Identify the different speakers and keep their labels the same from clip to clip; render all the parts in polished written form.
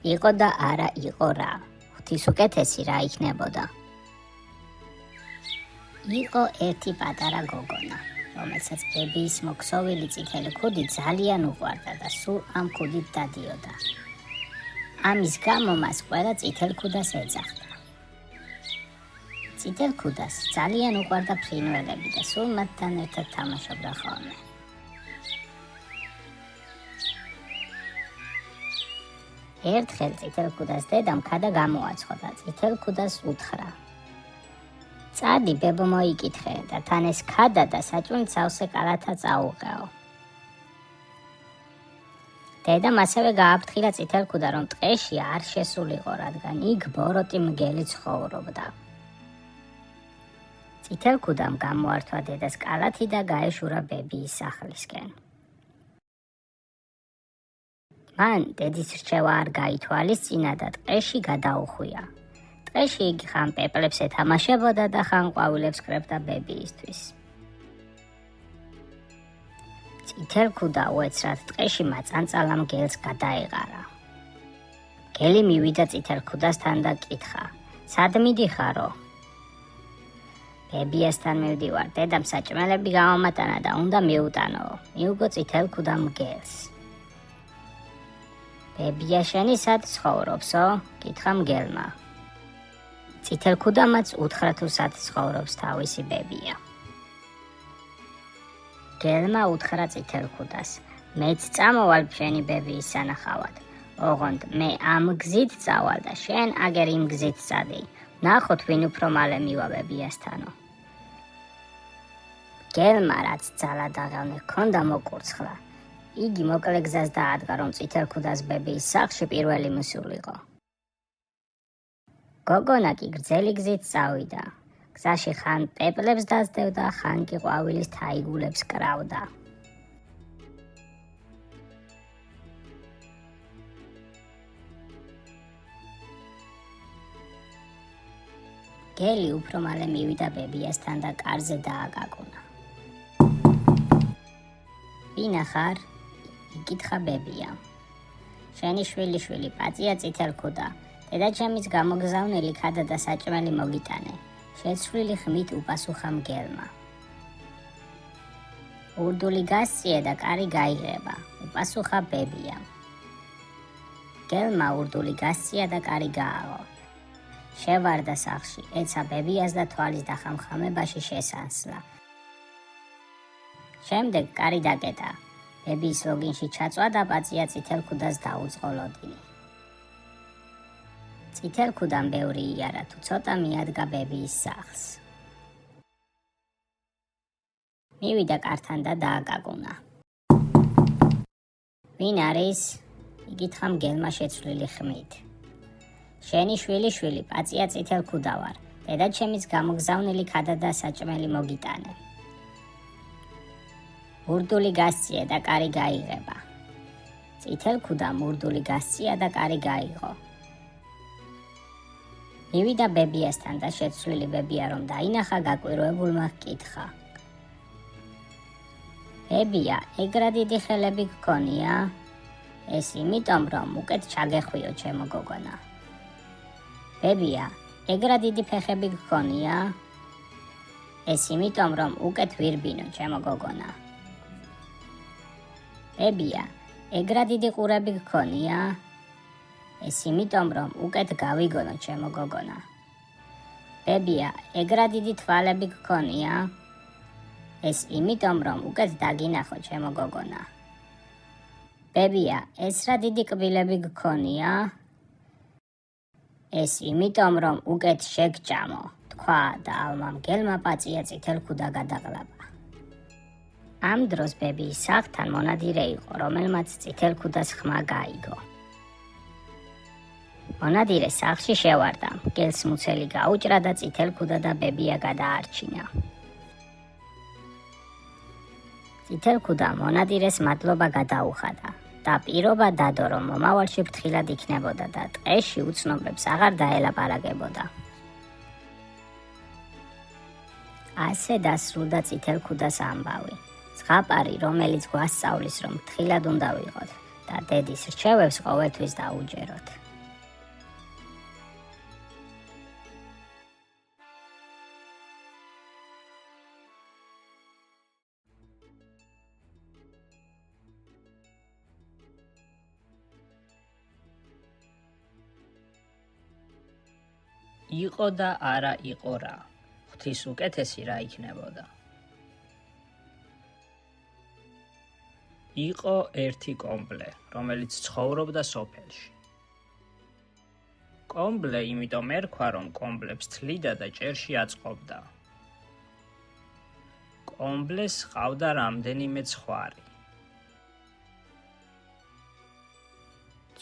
Speaker 1: იყო და არა იყო რა. ღვთისუკეთესი რა იქნებოდა. იყო ერთი პატარა გოგონა, რომელსაც ბებიის მოქსოვილი წითელი ქუდი ძალიან უყვარდა და სულ ამ ქუდით დადიოდა. ამის გამო მას ყველა წითელ ქუდას ეძახდა. წითელ ქუდას ძალიან უყვარდა ფრინველები და სულ მათთან ერთად თამაშობდა ხოლმე. ერთხელ წითელ ქუდას დედამ ქადა გამოაცხო და წითელ ქუდას უთხრა: წადი ბებო მოიკითხე და თან ეს ქადა და საჭმელი სავსე კალათა წაუღეო. დედამ ასევე გააფრთხილა წითელ ქუდა, რომ ტყეში არ შესულიყო, რადგან იქ ბოროტი მგელი ცხოვრობდა. წითელ ქუდამ გამოართვა დედას კალათი და გაეშურა ბებიის სახლისკენ. მან დედის რჩევა არ გაითვალისწინა და ტყეში გადაუხვია. ტყეში იგი ხან პეპლებს ეთამაშებოდა და ხან ყვავილებს კრებდა ბებიისთვის. წითელ ქუდა უეცრად ტყეში მაწანწალა მგელს გადაეღარა. მგელი მივიდა წითელ ქუდასთან და კითხა: სად მიდიხარო? ბებიასთან მივდივარ, დედამ საჭმელები გამომატანა და უნდა მიუტანო. მიუგო წითელ ქუდამ მგელს. ბებია შენი სად ცხოვრობსო? კითხა მგელმა. წითელ ქუდამაც უთხრა თუ სად ცხოვრობს თავისი ბებია. მგელმა უთხრა წითელ ქუდას: მეც წამოვალ შენი ბებიის სანახავად. ოღონდ მე ამ გზით წავალ და შენ აგერ იმ გზით წადი. ნახოთ ვინ უფრო მალე მივა ბებიასთანო. მგელმა რაც ძალა დაღალნე ჰქონდა მოკურცხლა. იგი მოკლე გზას დაადგა, რომ წითელ ქუდას ბებიის სახლში პირველი მოსულიყო. გოგონა კი გრძელი გზით წავიდა. გზაში ხან პეპლებს დასდევდა, ხან კი ყვავილის თაიგულებს კრავდა. მგელი უფრო მალე მივიდა ბებიასთან და კარზე დააგაგუნა. ვინ ახარ? იკითხა ბებიამ. შენი შვილი პაწია წითელ ქუდა. დედაჩემის გამოგზავნილი ქადა და საჭმელი მოგიტანე. შეცვლილი ხმით უპასუხა მგელმა. ურდული გასწიე და კარი გაიღება, უპასუხა ბებიამ. მგელმა ურდული გასწია და კარი გააღო. შევარდა სახლში, ეცა ბებიას და თვალის დახამხამებაში შესანსლა. შემდეგ კარი დაკეტა. ბებიის ლოგინში ჩაწვა და პაწია წითელ ქუდას დაუწყოლოდინი. წითელ ქუდამ ბევრი იარა, თუ ცოტა მიადგა ბებიის სახლს. მივიდა კართან და დააგაგუნა. ვინ არის? იკითხა მგელმა შეცვლილი ხმით. შენი შვილი პაწია წითელ ქუდა ვარ. დედაჩემის გამოგზავნილი ქადა და საჭმელი მოგიტანე. ურდული გასწიე და კარი გაიღება. წითელ ქუდამ ურდული გასწია და კარი გაიღო. მივიდა ბებიასთან და შეცვლილი ბებია რომ დაინახა გაკვირვებულმა ჰკითხა. ბებია, ეგრა დიდი ხელები გქონია? ეს იმიტომ რომ უკეთ ჩაგეხვიო ჩემო გოგონა. ბებია, ეგრა დიდი ფეხები გქონია? ეს იმიტომ რომ უკეთ ვირბინო ჩემო გოგონა. ბებია, ეგრა დიდი ყურები გქონია? ეს იმიტომ რომ უკეთ გავიგონო ჩემო გოგონა. ბებია, ეგრა დიდი თვალები გქონია? ეს იმიტომ რომ უკეთ დაგინახო ჩემო გოგონა. ბებია, ეს რა დიდი კბილები გქონია? ეს იმიტომ რომ უკეთ შეგჭამო, თქვა და ალმა მგელმა პაწია წითელ ქუდა გადაყლაპა. ამ დროს ბებიის სახლთან მონადირე იყო, რომელმაც წითელ ქუდას ხმა გაიგო. მონადირე სახლში შევარდა, მგელს მუცელი გაუჭრა და წითელ ქუდა და ბებია გადაარჩინა. წითელ ქუდა მონადირეს მადლობა გადაუხადა და პირობა დადო, რომ მომავალში ფრთხილად იქნებოდა და ტყეში უცნობებს აღარ დაელაპარაკებოდა. ასე დასრულდა წითელ ქუდას ამბავი. ზღაპარი, რომელიც გვასწავლის, რომ ფრთხილად უნდა ვიყოთ და დედის რჩევებს ყოველთვის დაუჯეროთ.
Speaker 2: იყო და არა იყო რა. ღვთის უკეთესი რა იქნებოდა. იყო ერთი კომბლე, რომელიც ცხოვრობდა სოფელში. კომბლე იმიტომ ერქვა, რომ კომბლებს თლიდა და ჭერში აწყობდა. კომბლეს ჰყავდა რამდენიმე ცხვარი.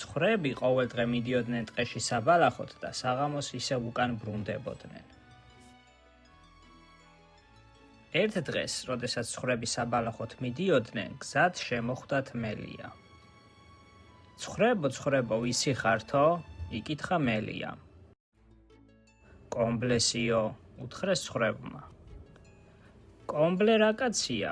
Speaker 2: ცხრები ყოველდღე მიდიოდნენ ტყეში საბალახოდ და საღამოს ისევ უკან ბრუნდებოდნენ. ერთ დღეს, როდესაც ცხრები საბალახოდ მიდიოდნენ, გზად შემოხვდათ მელია. ცხრებო, ვისი ხართო? იკითხა მელია. კომბლესიო, უთხრეს ცხრებმა. კომბლე რა კაცია?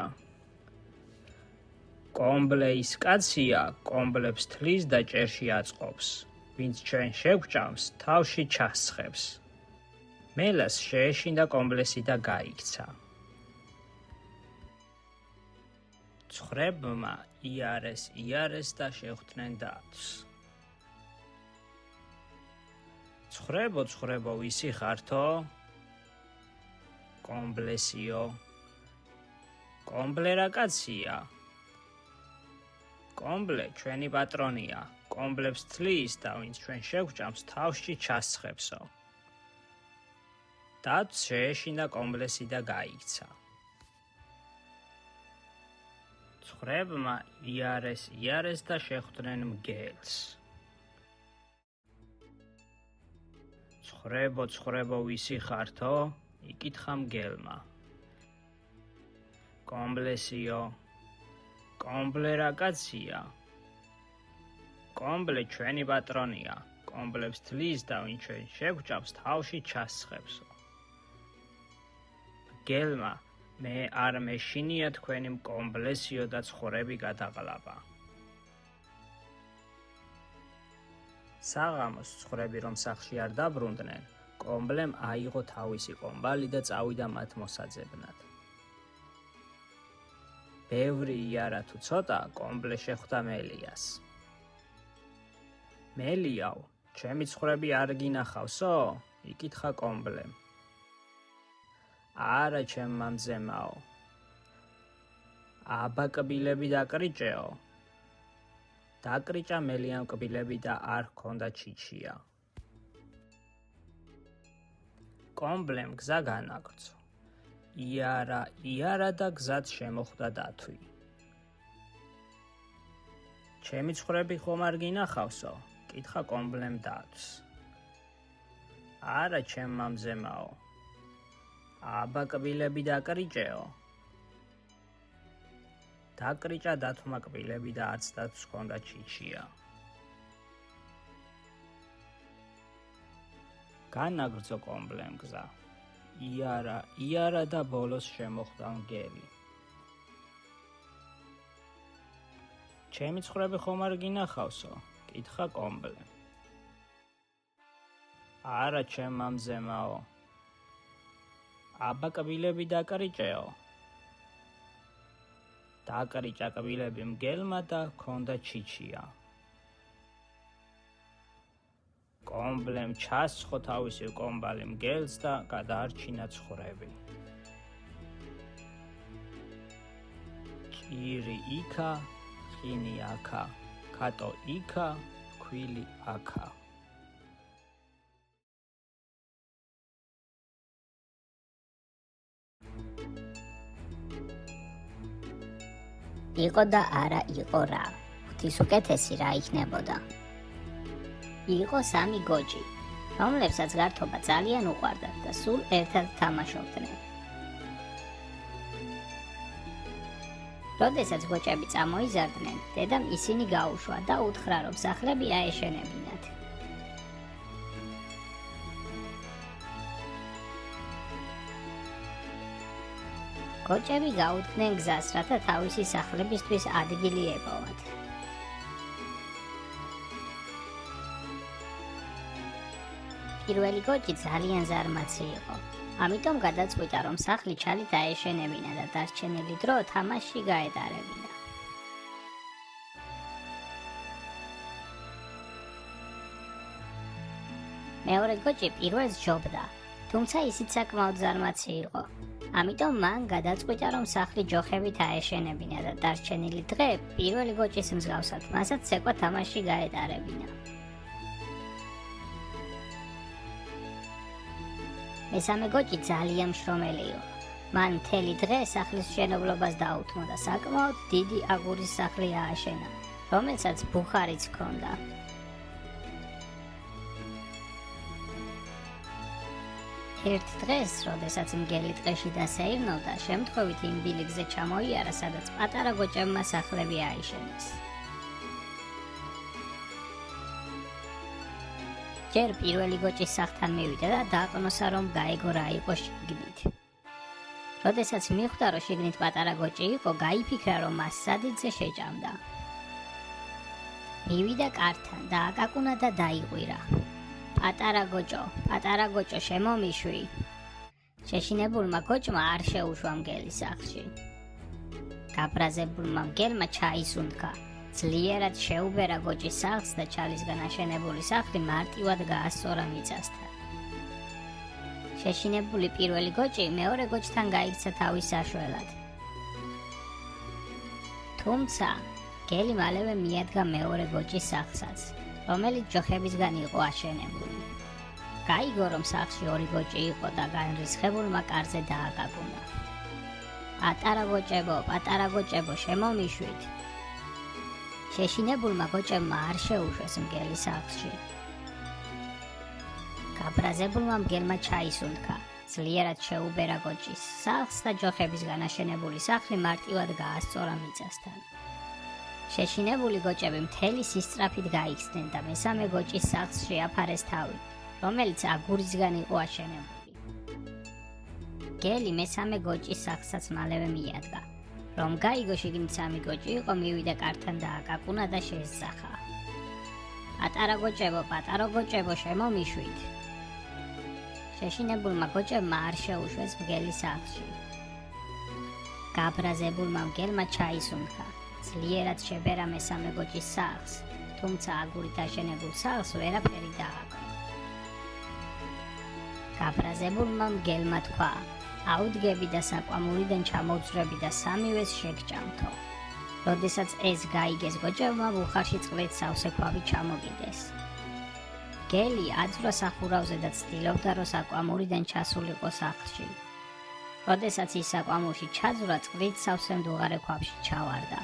Speaker 2: კომბლე ის კაცია, კომბლებს თლის და ჭერში აწყობს. ვინც ჩვენ შეგვჭამს, თავში ჩასხებს. მელას შეეშინდა კომბლესი და გაიქცა. ცხრებმა იარეს და შეხვდნენ დათვს. ცხრებო, ვისი ხართო? კომბლესიო. კომბლე რა კაცია? კომბლე ჩვენი პატრონია, კომბლებს თლის და ვინც ჩვენ შეგვჭამს, თავში ჩასხებსო. დათვს შეეშინდა კომბლესი და გაიქცა. ცხრებმა იარეს და შეხვდნენ მგელს. ცხრებო, ვისი ხართო? იკითხა მგელმა. კომბლესიო. კომბლე რა კაცია? კომბლე ჩვენი პატრონია, კომბლებს თლის და ვინც ჩვენ შეგვჭამს, თავში ჩასხებსო. მგელმა მე არ მეშინია თქვენი კომბლესიო და ცხრები გადაყლაპა. საღამოს ცხრები რომ სახლში არ დაბრუნდნენ, კომბლემ აიღო თავისი კომბალი და წავიდა მათ მოსაძებნად. ბევრი იარა თუ ცოტა, კომბლე შეხვდა მელიას. მელიაო, ჩემი ცხრები არ გინახავსო? იკითხა კომბლემ. არა ჩემ მამძემაო. აბა კბილები დაკრიჭეო. დაკრიჭა მელიამ კბილები და არ ჰქონდა ჩიჩია. კომბლემ გზა განაგრძო. იარა და გზად შემოხვდა დათვი. ჩემი ცხრები ხომ არ გინახავსო? კითხა კომბლემ დათვს. არა ჩემ მამზემაო. აბა კბილები დაკრიჭეო. დაკრიჭა დათვმა კბილები და არც დათვს ჰქონდა ჩიჩია. განაგრძო კომბლემ გზა. იარა და ბოლოს შემოხვდა მგელი. ჩემი ცხრები ხომ არ გინახავსო? კითხა კომბლემ. არა ჩემ მამზემაო. აბა კბილები დაკრიჭეო. დაკრიჭა კბილები მგელმა და ჰქონდა ჩიჩია. კომბლემ ჩასხო თავისი კომბალი მგელს და გადაარჩინა ცხრები. ჭირი იქა, ხინი აქა, კატო იქა, ქვილი აქა.
Speaker 1: იყო და არა იყო რა. ღვთის უკეთესი რა იქნებოდა. იყო სამი გოჯი, რომლებსაც გართობა ძალიან უყვარდათ და სულ ერთად თამაშობდნენ. როდესაც გოჭები წამოიზარდნენ, დედამ ისინი გაუშვა და უთხრა, რომ სახლები აეშენებინათ. გოჭები გაუდგნენ გზას, რათა თავისი სახლებისთვის ადგილი ეპოვათ. პირველი გოჭი ძალიან ზარმაცი იყო. ამიტომ გადაწყვიტა, რომ სახლი ჩალით აეშენებინა და დარჩენილი დრო თამაშში გაეტარებინა. მეორე გოჭი პირველს ჯობდა, თუმცა ისიც საკმაოდ ზარმაცი იყო. ამიტომ მან გადაწყვიტა, რომ სახლი ჯოხებით აეშენებინა და დარჩენილი დღე პირველი გოჭის მსგავსად მასაც ცეკვა თამაში გაეტარებინა. მესამე გოჭი ძალიან მშრომელი იყო. მან მთელი დღე სახლის მშენებლობას დაუთმო და საკმაოდ დიდი აგურის სახლი ააშენა, რომელსაც ბუხარიც ჰქონდა. ერთ დღეს, როდესაც მგელი ტყეში დასეირნოდა, შემთხვევით იმ ბილიკზე ჩამოიარა, სადაც პატარა გოჭებმა სახლები აიშენეს. ჯერ პირველი გოჭის სახლთან მივიდა და დააყნოსა, რომ გაეგო რა იყო შიგნით. როდესაც მიხვდა, რომ შიგნით პატარა გოჭი იყო, გაიფიქრა, რომ მას სადიძე შეჭამდა. მივიდა კართან, დააკაკუნა და დაიყვირა. პატარა გოჭო, შემომიშვი. შეშინებულმა გოჭმა არ შეუშვა მგელის სახლში. გაბრაზებულმა მგელმა ჩაისუნთქა, ძლიერად შეუბერა გოჭის სახლს და ჩალისგან აშენებული სახლი მარტივად გაასწორა მიწასთან. შეშინებული პირველი გოჭი მეორე გოჭთან გაიქცა თავის საშველად. თუმცა მგელი მალევე მიადგა მეორე გოჭის სახლსაც, რომელიც ჯოხებისგან იყო აშენებული. გაიგო, რომ სახლში ორი გოჭი იყო და განრისხებულმა კარზე დააკაკუნა. პატარა გოჭებო, შემომიშვით. შეშინებულმა გოჭებმა არ შეუშვეს მგელის სახლში. გაბრაზებულმა მგელმა ჩაისუნთქა, ძლიერად შეუბერა გოჭის სახლს და ჯოხებისგან აშენებული სახლი მარტივად გაასწორა მიწასთან. შეშინებული გოჭები მთელი სისწრაფით გაიქცნენ და მესამე გოჭის სახლს შეაფარეს თავი, რომელიც აგურისგან იყო აშენებული. მგელი მესამე გოჭის სახლსაც მალევე მიადგა. რომ გაიგო შიგნით სამი გოჭი იყო, მივიდა კართან დააკაკუნა და შეესწახა. პატარა გოჭებო, შემომიშვით. შეშინებულმა გოჭებმა არ შეუშვეს მგელის სახლში. გაბრაზებულმა მგელმა ჩაისუნთქა, ძლიერად შებერა მესამე გოჭის სახლს, თუმცა აგურით აშენებულ სახლს ვერაფერი დააკო. გაბრაზებულმა მგელმა თქვა, აუდგები და საკვამურიდან ჩამოვძვრები და სამივეს შეგჭამთო. როდესაც ეს გაიგეს გოჭებმა ბუხარში წყლით სავსე ქვაბი ჩამოგიდეს. მგელი აძვრა სახურავზე და ცდილობდა, რომ საკვამურიდან ჩასულიყო სახლში. როდესაც ის საკვამურში ჩაძვრა, წყლით სავსე მდუღარე ქვაბში ჩავარდა.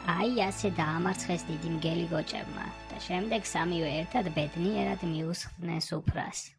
Speaker 1: აი ასე დაამარცხეს დიდი მგელი გოჭებმა და შემდეგ სამივე ერთად ბედნიერად მიუსხდნენ სუფრას.